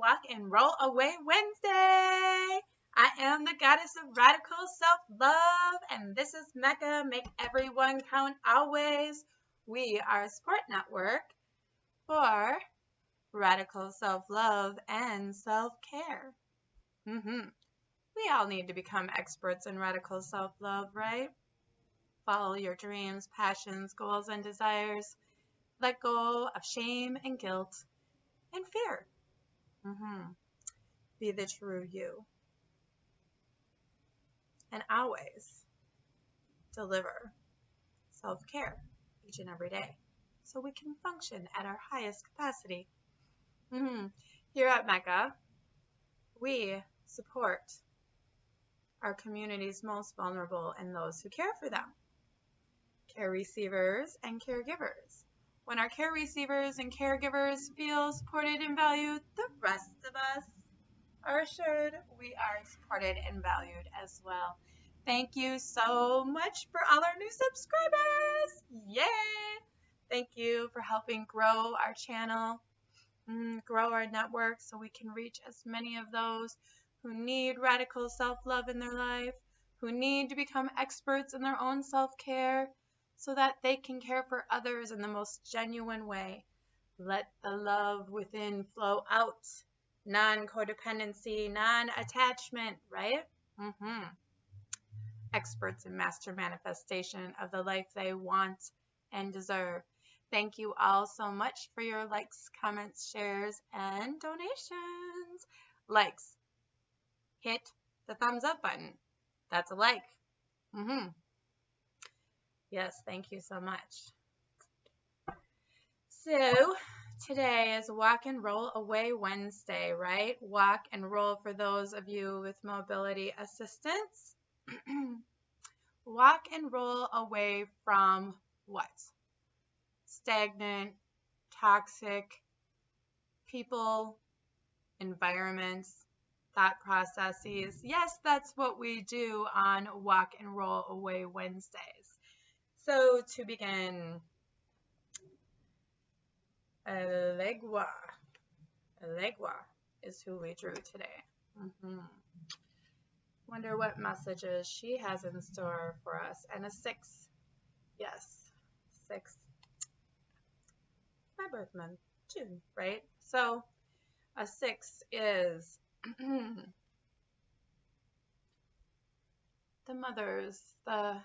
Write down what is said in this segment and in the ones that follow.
Walk and Roll Away Wednesday. I am the goddess of radical self-love, and this is MECA, Make Everyone Count Always. We are a support network for radical self-love and self-care. We all need to become experts in radical self-love, right? Follow your dreams, passions, goals, and desires. Let go of shame and guilt and fear. Be the true you. And always deliver self-care each and every day so we can function at our highest capacity. Here at MECA, we support our community's most vulnerable and those who care for them. Care receivers and caregivers. When our care receivers and caregivers feel supported and valued, the rest of us are assured we are supported and valued as well. Thank you so much for all our new subscribers. Yay! Thank you for helping grow our channel, grow our network so we can reach as many of those who need radical self-love in their life, who need to become experts in their own self-care so that they can care for others in the most genuine way. Let the love within flow out. Non-codependency, non-attachment, right? Experts in master manifestation of the life they want and deserve. Thank you all so much for your likes, comments, shares, and donations. Likes. Hit the thumbs up button. That's a like. Yes, thank you so much. So, today is Walk and Roll Away Wednesday, right? Walk and roll for those of you with mobility assistance. Walk and roll away from what? Stagnant, toxic people, environments, thought processes. Yes, that's what we do on Walk and Roll Away Wednesdays. So to begin, Elegua. Elegua is who we drew today. Wonder what messages she has in store for us. And a 6. Yes, 6. My birth month, June, right? So a 6 is the mothers, the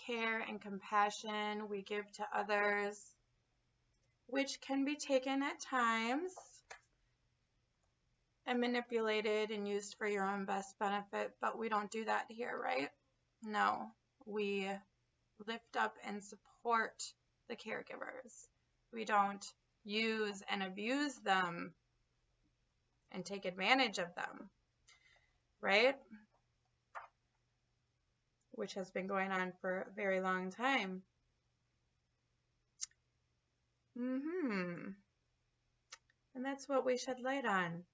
care and compassion we give to others, which can be taken at times and manipulated and used for your own best benefit, but we don't do that here, right? No, we lift up and support the caregivers. We don't use and abuse them and take advantage of them, right? Which has been going on for a very long time. And that's what we shed light on.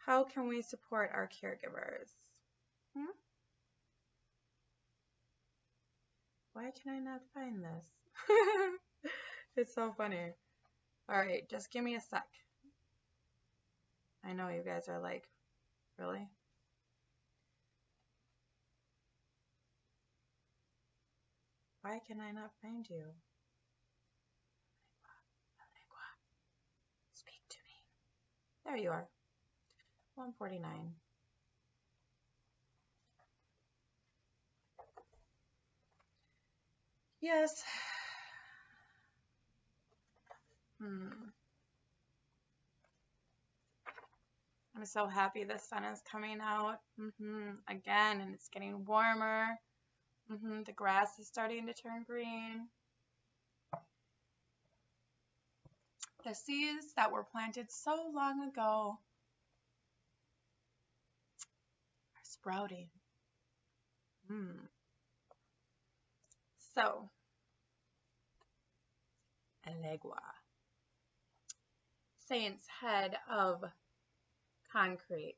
How can we support our caregivers? Why can I not find this? It's so funny. All right, just give me a sec. I know you guys are like, really? Why can I not find you? Speak to me. There you are. 149. Yes. I'm so happy the sun is coming out again, and it's getting warmer. The grass is starting to turn green. The seeds that were planted so long ago are sprouting. So, Elegua. Saint's head of concrete.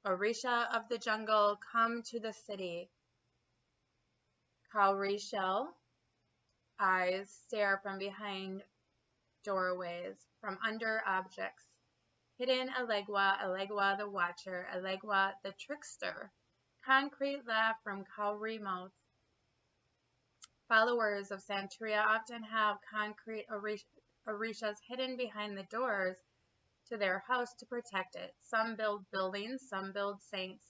Orisha of the jungle, come to the city. Cowrie shell, eyes stare from behind doorways, from under objects. Hidden Elegua the watcher, Elegua the trickster. Concrete laugh from cowrie mouth. Followers of Santeria often have concrete orishas hidden behind the doors to their house to protect it. Some build buildings, some build saints.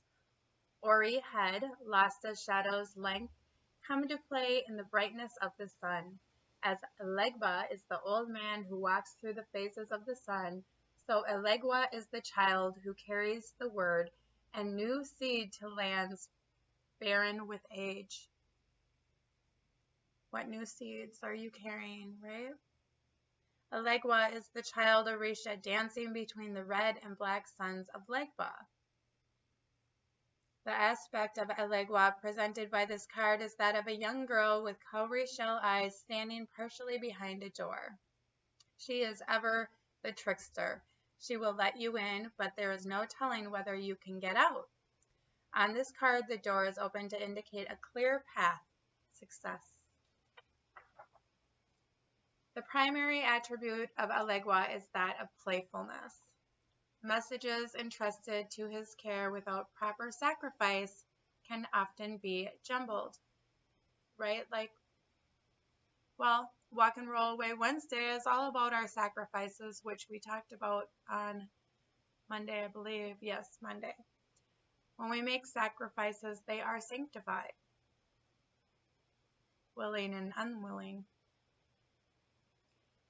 Ori head, lost as shadows length, come to play in the brightness of the sun. As Elegba is the old man who walks through the phases of the sun, so Elegua is the child who carries the word and new seed to lands barren with age. What new seeds are you carrying, right? Elegua is the child Orisha dancing between the red and black suns of Legba. The aspect of Elegua presented by this card is that of a young girl with cowrie shell eyes standing partially behind a door. She is ever the trickster. She will let you in, but there is no telling whether you can get out. On this card, the door is open to indicate a clear path, success. The primary attribute of Elegua is that of playfulness. Messages entrusted to his care without proper sacrifice can often be jumbled, right? Like, well, Walk and Roll Away Wednesday is all about our sacrifices, which we talked about on Monday, I believe. Yes, Monday. When we make sacrifices, they are sanctified, willing and unwilling.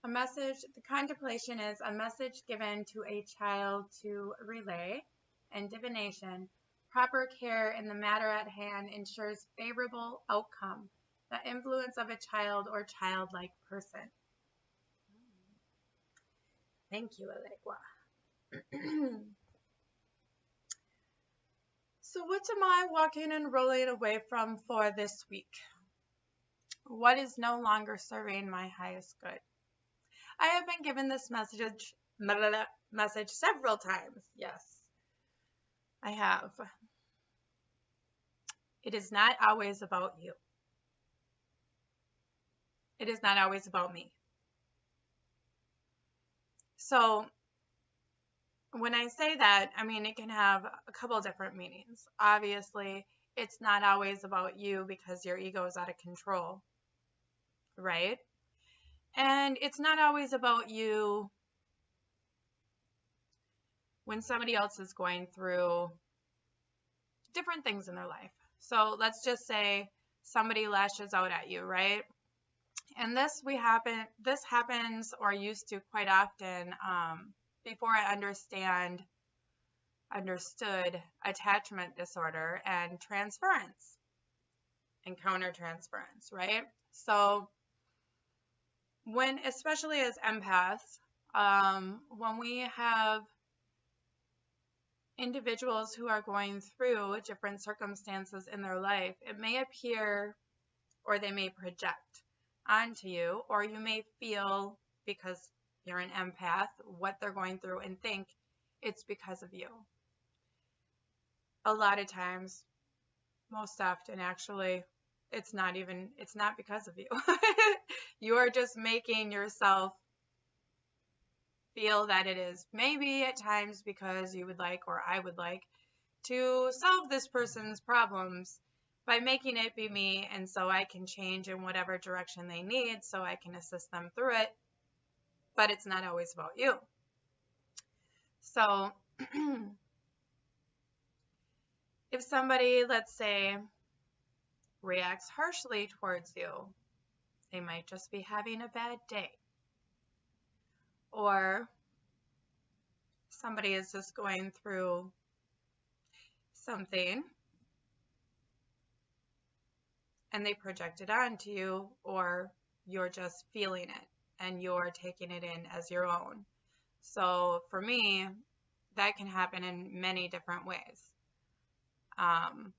A message, the contemplation is a message given to a child to relay, and divination, proper care in the matter at hand ensures favorable outcome, the influence of a child or childlike person. Thank you, Elegua. So what am I walking and rolling away from for this week? What is no longer serving my highest good? I have been given this message several times. Yes, I have. It is not always about you. It is not always about me. So when I say that, I mean, it can have a couple different meanings. Obviously, it's not always about you because your ego is out of control, right? And it's not always about you when somebody else is going through different things in their life. So let's just say somebody lashes out at you, right? And this happens or used to quite often before I understood attachment disorder and transference and countertransference, right? So when, especially as empaths, when we have individuals who are going through different circumstances in their life, it may appear or they may project onto you, or you may feel, because you're an empath, what they're going through and think it's because of you. A lot of times, most often actually, it's not because of you. You are just making yourself feel that it is, maybe at times because you would like, or I would like, to solve this person's problems by making it be me, and so I can change in whatever direction they need so I can assist them through it, but it's not always about you. So if somebody, let's say, reacts harshly towards you, they might just be having a bad day. Or somebody is just going through something and they project it onto you, or you're just feeling it and you're taking it in as your own. So for me, that can happen in many different ways. But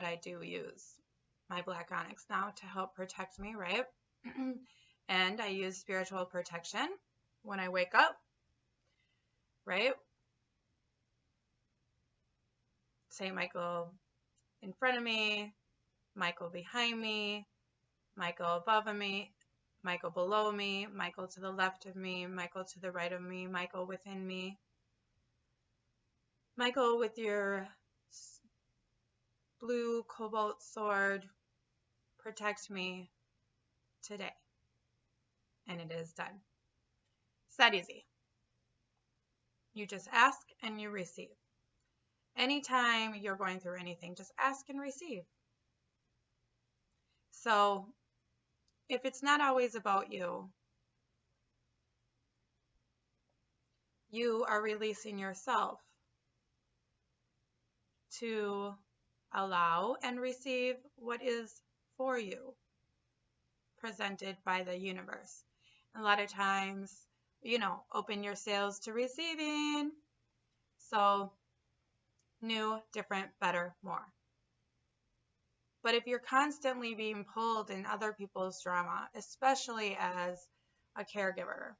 I do use my black onyx now to help protect me, right? And I use spiritual protection when I wake up, right? Saint Michael in front of me, Michael behind me, Michael above me, Michael below me, Michael to the left of me, Michael to the right of me, Michael within me. Michael, with your blue cobalt sword, protect me today. And it is done. It's that easy. You just ask and you receive. Anytime you're going through anything, just ask and receive. So if it's not always about you, you are releasing yourself to allow and receive what is for you, presented by the universe. A lot of times, open your sails to receiving. So new, different, better, more. But if you're constantly being pulled in other people's drama, especially as a caregiver,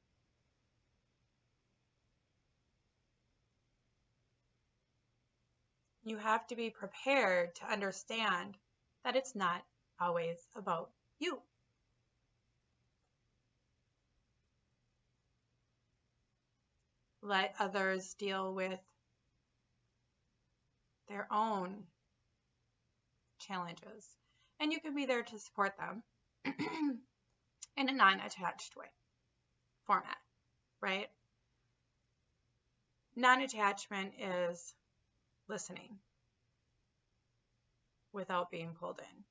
you have to be prepared to understand that it's not always about you. Let others deal with their own challenges. And you can be there to support them in a non-attached format, right? Non-attachment is listening without being pulled in.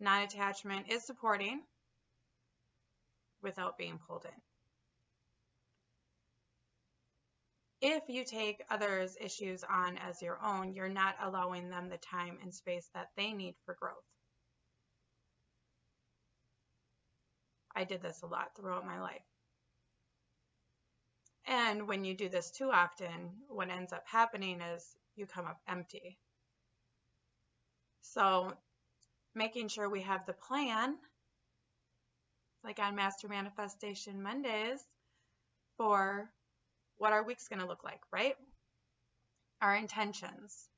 Non-attachment is supporting without being pulled in. If you take others' issues on as your own, you're not allowing them the time and space that they need for growth. I did this a lot throughout my life. And when you do this too often, what ends up happening is you come up empty. So making sure we have the plan, like on Master Manifestation Mondays, for what our week's going to look like, right? Our intentions.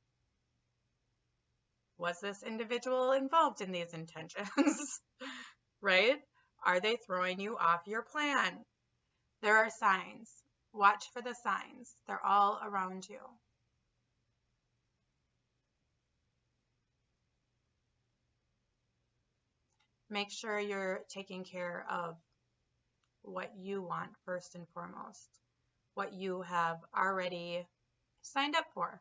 Was this individual involved in these intentions? Right? Are they throwing you off your plan? There are signs. Watch for the signs. They're all around you. Make sure you're taking care of what you want first and foremost. What you have already signed up for.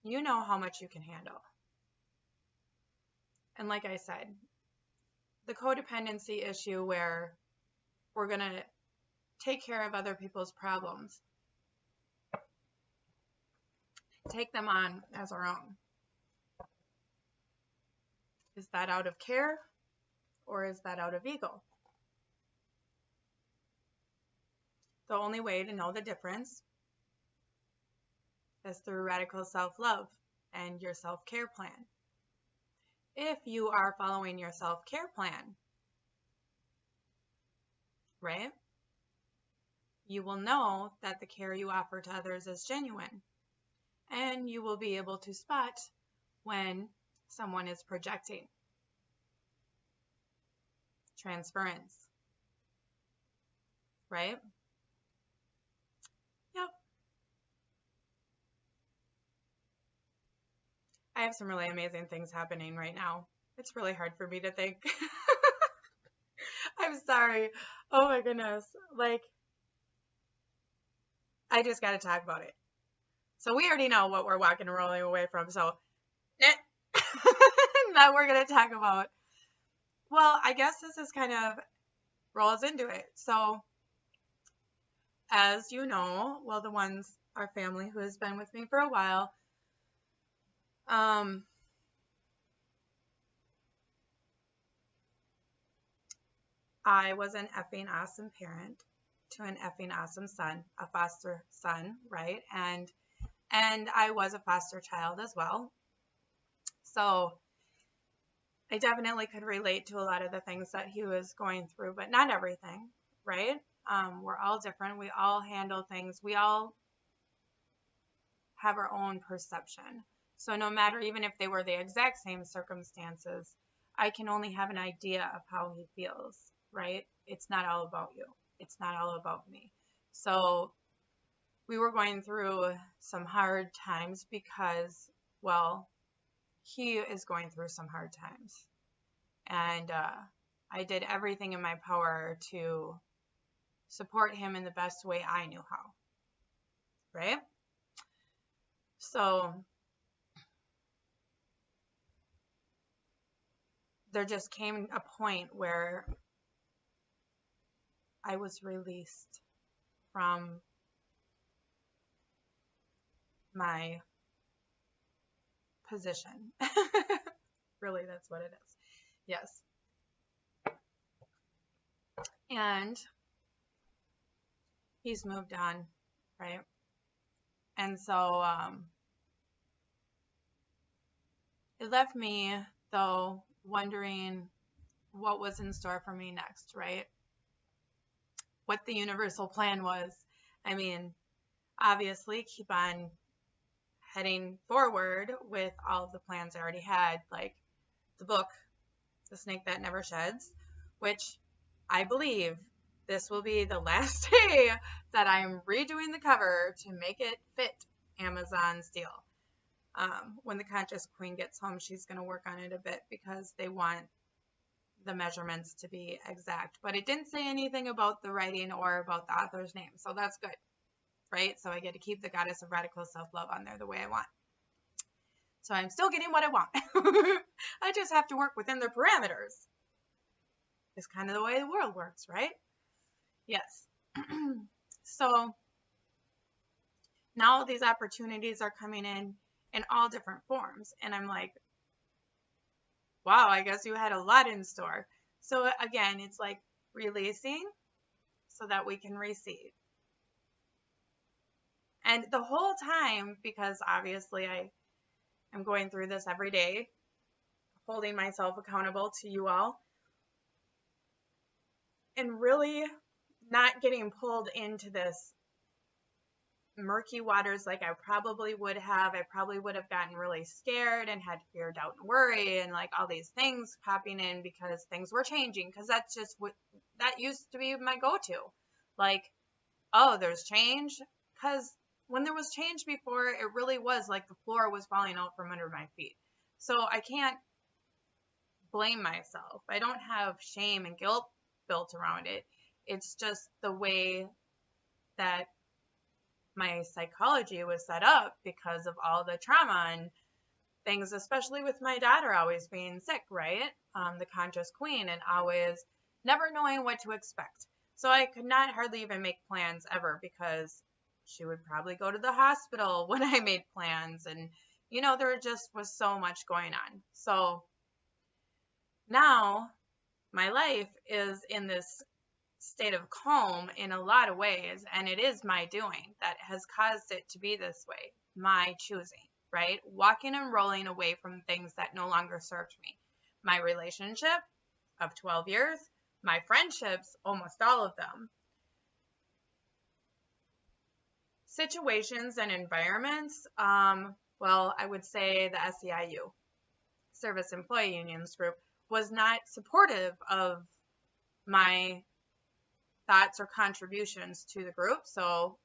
You know how much you can handle. And like I said, the codependency issue where we're going to take care of other people's problems, take them on as our own. Is that out of care or is that out of ego? The only way to know the difference is through radical self-love and your self-care plan. If you are following your self-care plan, right, you will know that the care you offer to others is genuine. And you will be able to spot when someone is projecting. Transference. Right? Yep. I have some really amazing things happening right now. It's really hard for me to think. I'm sorry. Oh my goodness. Like, I just got to talk about it. So we already know what we're walking and rolling away from. So now we're going to talk about, well, I guess this is kind of rolls into it. So as you know, well, the ones, our family who has been with me for a while, I was an effing awesome parent to an effing awesome son, a foster son, right? And I was a foster child as well. So I definitely could relate to a lot of the things that he was going through, but not everything, right? We're all different. We all handle things. We all have our own perception. So no matter, even if they were the exact same circumstances, I can only have an idea of how he feels, right? It's not all about you. It's not all about me. So we were going through some hard times because, well, he is going through some hard times. And I did everything in my power to support him in the best way I knew how, right? So there just came a point where I was released from my position. Really, that's what it is. Yes. And he's moved on, right? And so it left me, though, wondering what was in store for me next, right? What the universal plan was. I mean, obviously, keep on heading forward with all of the plans I already had, like the book, The Snake That Never Sheds, which I believe this will be the last day that I'm redoing the cover to make it fit Amazon's deal. When the Conscious Queen gets home, she's going to work on it a bit because they want the measurements to be exact. But it didn't say anything about the writing or about the author's name, so that's good, right? So I get to keep the Goddess of Radical Self-Love on there the way I want. So I'm still getting what I want. I just have to work within the parameters. It's kind of the way the world works, right? Yes. So now these opportunities are coming in all different forms. And I'm like, wow, I guess you had a lot in store. So again, it's like releasing so that we can receive. And the whole time, because obviously I am going through this every day, holding myself accountable to you all, and really not getting pulled into this murky waters like I probably would have. I probably would have gotten really scared and had fear, doubt, and worry, and like all these things popping in because things were changing. Because that's just what that used to be my go-to. Like, oh, there's change. Because when there was change before, it really was like the floor was falling out from under my feet. So I can't blame myself. I don't have shame and guilt built around it. It's just the way that my psychology was set up because of all the trauma and things, especially with my daughter always being sick, right? The Conscious Queen, and always never knowing what to expect. So I could not hardly even make plans ever because she would probably go to the hospital when I made plans. And, you know, there just was so much going on. So now my life is in this state of calm in a lot of ways, and it is my doing that has caused it to be this way, my choosing, right? Walking and rolling away from things that no longer served me. My relationship of 12 years, my friendships, almost all of them. Situations and environments, well, I would say the SEIU, Service Employee Unions group, was not supportive of my thoughts or contributions to the group. So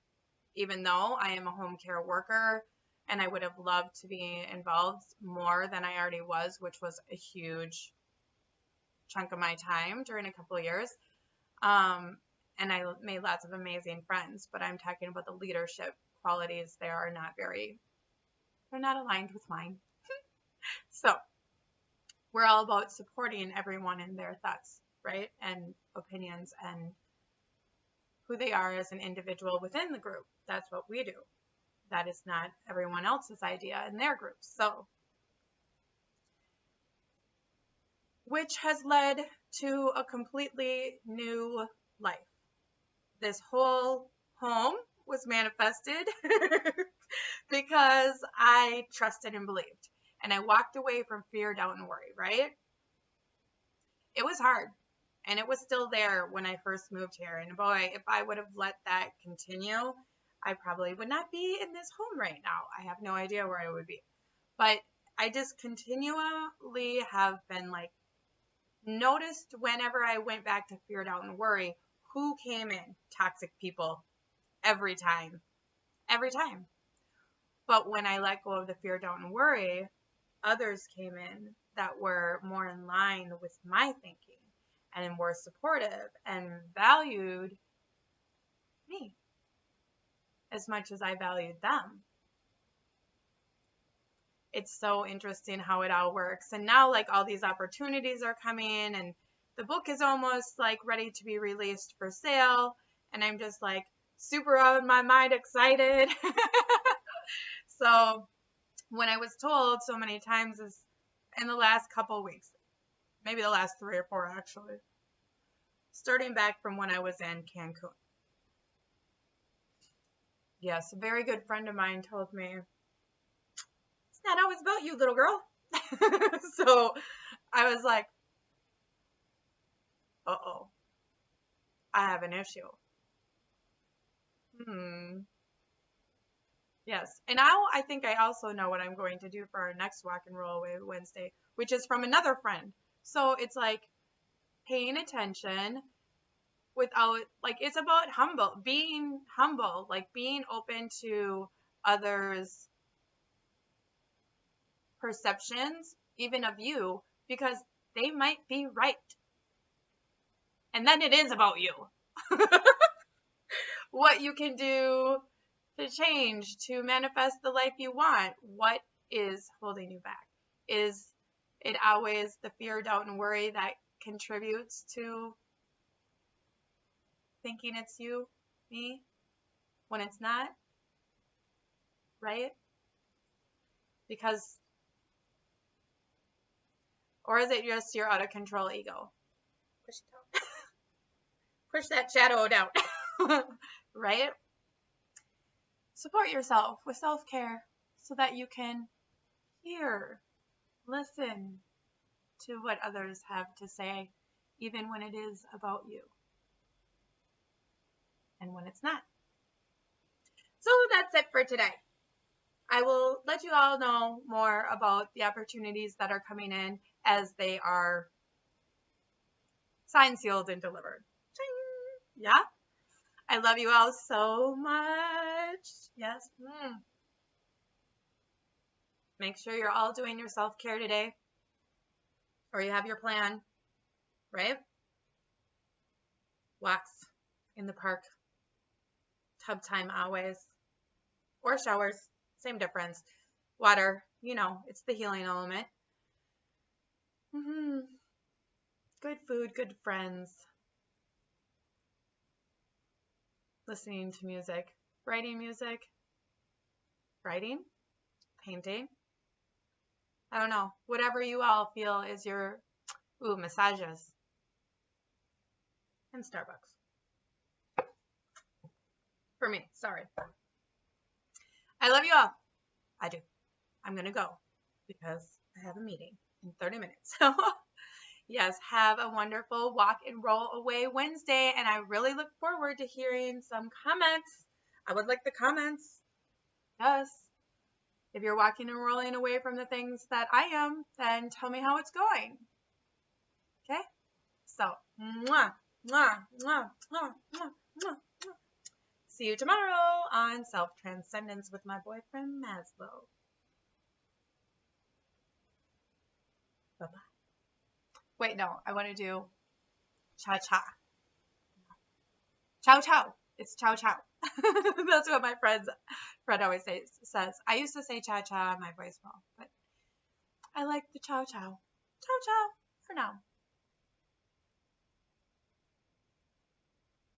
even though I am a home care worker and I would have loved to be involved more than I already was, which was a huge chunk of my time during a couple of years, and I made lots of amazing friends, but I'm talking about the leadership qualities. They're not aligned with mine. So we're all about supporting everyone in their thoughts, right? And opinions and who they are as an individual within the group. That's what we do. That is not everyone else's idea in their groups. So, which has led to a completely new life. This whole home was manifested because I trusted and believed. And I walked away from fear, doubt, and worry, right? It was hard. And it was still there when I first moved here. And boy, if I would have let that continue, I probably would not be in this home right now. I have no idea where I would be. But I just continually have been like noticed whenever I went back to fear, doubt, and worry, who came in? Toxic people. Every time. Every time. But when I let go of the fear, doubt, and worry, others came in that were more in line with my thinking and were supportive and valued me as much as I valued them. It's so interesting how it all works. And now, like, all these opportunities are coming, and the book is almost like ready to be released for sale. And I'm just like super out of my mind excited. So when I was told so many times is in the last couple weeks, maybe the last 3 or 4 actually, starting back from when I was in Cancun. Yes, a very good friend of mine told me, it's not always about you, little girl. So I was like, uh-oh, I have an issue. Yes, and now I think I also know what I'm going to do for our next Walk and Roll Away Wednesday, which is from another friend. So it's like paying attention without, like, it's about being humble, like being open to others' perceptions, even of you, because they might be right. And then it is about you. What you can do to change, to manifest the life you want. What is holding you back? Is it always the fear, doubt, and worry that contributes to thinking it's you, me, when it's not? Right? Because, or is it just your out of control ego? Push it out. Push that shadow down. Right? Support yourself with self-care so that you can hear, listen to what others have to say, even when it is about you and when it's not. So that's it for today. I will let you all know more about the opportunities that are coming in as they are signed, sealed, and delivered. Yeah? I love you all so much. Yes. Make sure you're all doing your self-care today, or you have your plan, right? Walks in the park, tub time always, or showers, same difference. Water, you know, it's the healing element. Good food, good friends. Listening to music, writing music, writing, painting. I don't know, whatever you all feel is your, massages, and Starbucks. For me, sorry. I love you all. I do. I'm going to go because I have a meeting in 30 minutes. So, yes, have a wonderful Walk and Roll Away Wednesday, and I really look forward to hearing some comments. I would like the comments. Yes. If you're walking and rolling away from the things that I am, then tell me how it's going. Okay? So, mwah, mwah, mwah, mwah, mwah, mwah. See you tomorrow on Self-Transcendence with my boyfriend, Maslow. Bye-bye. Wait, no, I want to do cha-cha. Chow-chow. It's chow-chow. That's what my friend always says. I used to say cha-cha on my voicemail, but I like the chow-chow. Chow-chow for now.